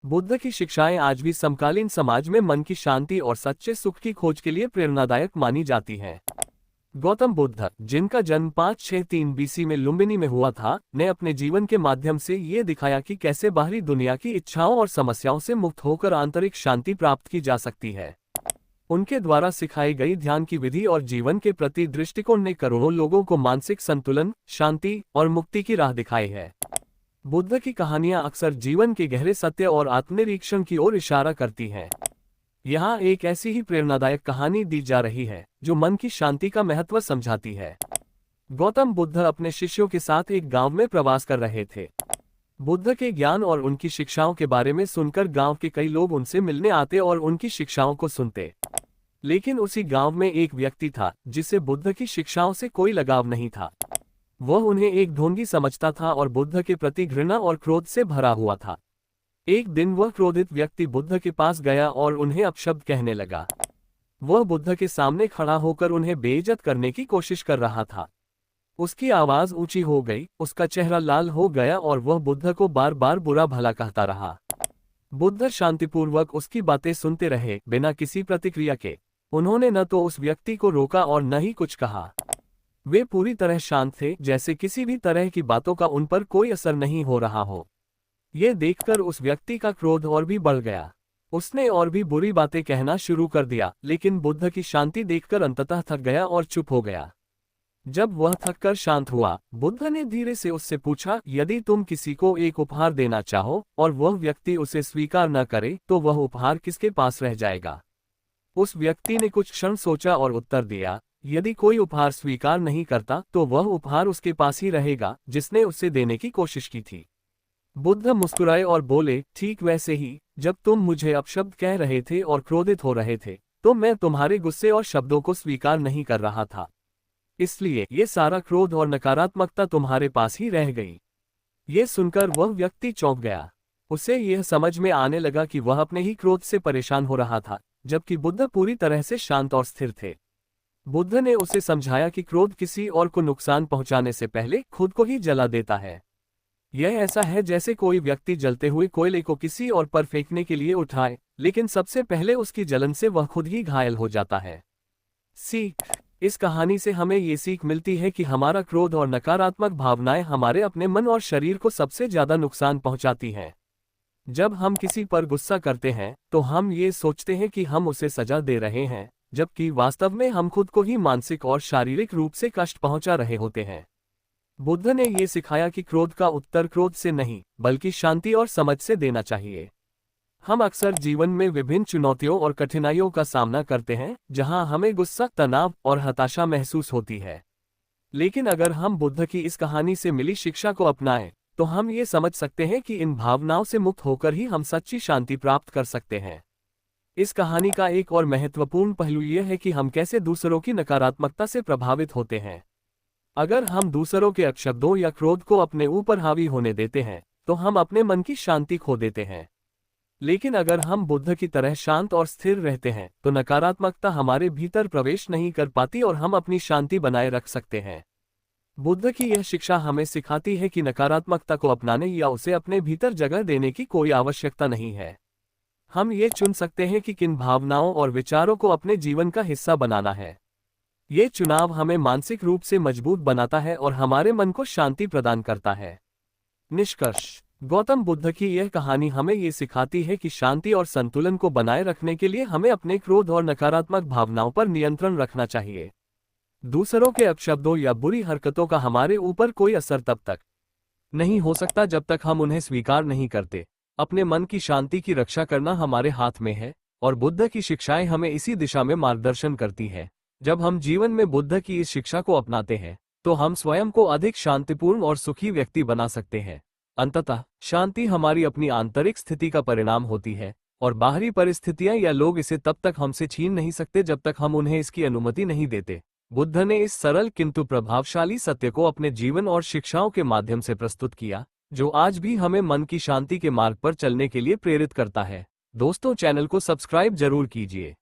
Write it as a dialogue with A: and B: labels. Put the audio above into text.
A: बुद्ध की शिक्षाएं आज भी समकालीन समाज में मन की शांति और सच्चे सुख की खोज के लिए प्रेरणादायक मानी जाती हैं। गौतम बुद्ध, जिनका जन्म 563 बीसी में लुम्बिनी में हुआ था, ने अपने जीवन के माध्यम से ये दिखाया कि कैसे बाहरी दुनिया की इच्छाओं और समस्याओं से मुक्त होकर आंतरिक शांति प्राप्त की जा सकती है। उनके द्वारा सिखाई गई ध्यान की विधि और जीवन के प्रति दृष्टिकोण ने करोड़ों लोगों को मानसिक संतुलन, शांति और मुक्ति की राह दिखाई है। बुद्ध की कहानियां अक्सर जीवन के गहरे सत्य और आत्मनिरीक्षण की ओर इशारा करती हैं। यहाँ एक ऐसी ही प्रेरणादायक कहानी दी जा रही है जो मन की शांति का महत्व समझाती है। गौतम बुद्ध अपने शिष्यों के साथ एक गांव में प्रवास कर रहे थे। बुद्ध के ज्ञान और उनकी शिक्षाओं के बारे में सुनकर गांव के कई लोग उनसे मिलने आते और उनकी शिक्षाओं को सुनते। लेकिन उसी गांव में एक व्यक्ति था जिसे बुद्ध की शिक्षाओं से कोई लगाव नहीं था। वह उन्हें एक ढोंगी समझता था और बुद्ध के प्रति घृणा और क्रोध से भरा हुआ था। एक दिन वह क्रोधित व्यक्ति बुद्ध के पास गया और उन्हें अपशब्द कहने लगा। वह बुद्ध के सामने खड़ा होकर उन्हें बेइज्जत करने की कोशिश कर रहा था। उसकी आवाज ऊंची हो गई, उसका चेहरा लाल हो गया और वह बुद्ध को बार बार बुरा भला कहता रहा। बुद्ध शांतिपूर्वक उसकी बातें सुनते रहे, बिना किसी प्रतिक्रिया के। उन्होंने न तो उस व्यक्ति को रोका और न ही कुछ कहा। वे पूरी तरह शांत थे, जैसे किसी भी तरह की बातों का उन पर कोई असर नहीं हो रहा हो। ये देखकर उस व्यक्ति का क्रोध और भी बढ़ गया। उसने और भी बुरी बातें कहना शुरू कर दिया, लेकिन बुद्ध की शांति देखकर अंततः थक गया और चुप हो गया। जब वह थककर शांत हुआ, बुद्ध ने धीरे से उससे पूछा, यदि तुम किसी को एक उपहार देना चाहो और वह व्यक्ति उसे स्वीकार न करे, तो वह उपहार किसके पास रह जाएगा? उस व्यक्ति ने कुछ क्षण सोचा और उत्तर दिया, यदि कोई उपहार स्वीकार नहीं करता तो वह उपहार उसके पास ही रहेगा जिसने उसे देने की कोशिश की थी। बुद्ध मुस्कुराए और बोले, ठीक वैसे ही, जब तुम मुझे अपशब्द कह रहे थे और क्रोधित हो रहे थे, तो मैं तुम्हारे गुस्से और शब्दों को स्वीकार नहीं कर रहा था। इसलिए ये सारा क्रोध और नकारात्मकता तुम्हारे पास ही रह गई। ये सुनकर वह व्यक्ति चौंक गया। उसे यह समझ में आने लगा कि वह अपने ही क्रोध से परेशान हो रहा था, जबकि बुद्ध पूरी तरह से शांत और स्थिर थे। बुद्ध ने उसे समझाया कि क्रोध किसी और को नुकसान पहुंचाने से पहले खुद को ही जला देता है। यह ऐसा है जैसे कोई व्यक्ति जलते हुए कोयले को किसी और पर फेंकने के लिए उठाए, लेकिन सबसे पहले उसकी जलन से वह खुद ही घायल हो जाता है। सीख: इस कहानी से हमें ये सीख मिलती है कि हमारा क्रोध और नकारात्मक भावनाएं हमारे अपने मन और शरीर को सबसे ज्यादा नुकसान पहुंचाती हैं। जब हम किसी पर गुस्सा करते हैं तो हम ये सोचते हैं कि हम उसे सजा दे रहे हैं, जबकि वास्तव में हम खुद को ही मानसिक और शारीरिक रूप से कष्ट पहुंचा रहे होते हैं। बुद्ध ने ये सिखाया कि क्रोध का उत्तर क्रोध से नहीं, बल्कि शांति और समझ से देना चाहिए। हम अक्सर जीवन में विभिन्न चुनौतियों और कठिनाइयों का सामना करते हैं, जहां हमें गुस्सा, तनाव और हताशा महसूस होती है। लेकिन अगर हम बुद्ध की इस कहानी से मिली शिक्षा को अपनाएं, तो हम ये समझ सकते हैं कि इन भावनाओं से मुक्त होकर ही हम सच्ची शांति प्राप्त कर सकते हैं। इस कहानी का एक और महत्वपूर्ण पहलू यह है कि हम कैसे दूसरों की नकारात्मकता से प्रभावित होते हैं। अगर हम दूसरों के अपशब्दों या क्रोध को अपने ऊपर हावी होने देते हैं, तो हम अपने मन की शांति खो देते हैं। लेकिन अगर हम बुद्ध की तरह शांत और स्थिर रहते हैं, तो नकारात्मकता हमारे भीतर प्रवेश नहीं कर पाती और हम अपनी शांति बनाए रख सकते हैं। बुद्ध की यह शिक्षा हमें सिखाती है कि नकारात्मकता को अपनाने या उसे अपने भीतर जगह देने की कोई आवश्यकता नहीं है। हम ये चुन सकते हैं कि किन भावनाओं और विचारों को अपने जीवन का हिस्सा बनाना है। ये चुनाव हमें मानसिक रूप से मजबूत बनाता है और हमारे मन को शांति प्रदान करता है। निष्कर्ष: गौतम बुद्ध की यह कहानी हमें ये सिखाती है कि शांति और संतुलन को बनाए रखने के लिए हमें अपने क्रोध और नकारात्मक भावनाओं पर नियंत्रण रखना चाहिए। दूसरों के अपशब्दों या बुरी हरकतों का हमारे ऊपर कोई असर तब तक नहीं हो सकता जब तक हम उन्हें स्वीकार नहीं करते। अपने मन की शांति की रक्षा करना हमारे हाथ में है, और बुद्ध की शिक्षाएं हमें इसी दिशा में मार्गदर्शन करती हैं। जब हम जीवन में बुद्ध की इस शिक्षा को अपनाते हैं, तो हम स्वयं को अधिक शांतिपूर्ण और सुखी व्यक्ति बना सकते हैं। अंततः शांति हमारी अपनी आंतरिक स्थिति का परिणाम होती है, और बाहरी परिस्थितियां या लोग इसे तब तक हमसे छीन नहीं सकते जब तक हम उन्हें इसकी अनुमति नहीं देते। बुद्ध ने इस सरल किंतु प्रभावशाली सत्य को अपने जीवन और शिक्षाओं के माध्यम से प्रस्तुत किया, जो आज भी हमें मन की शांति के मार्ग पर चलने के लिए प्रेरित करता है। दोस्तों, चैनल को सब्सक्राइब जरूर कीजिए।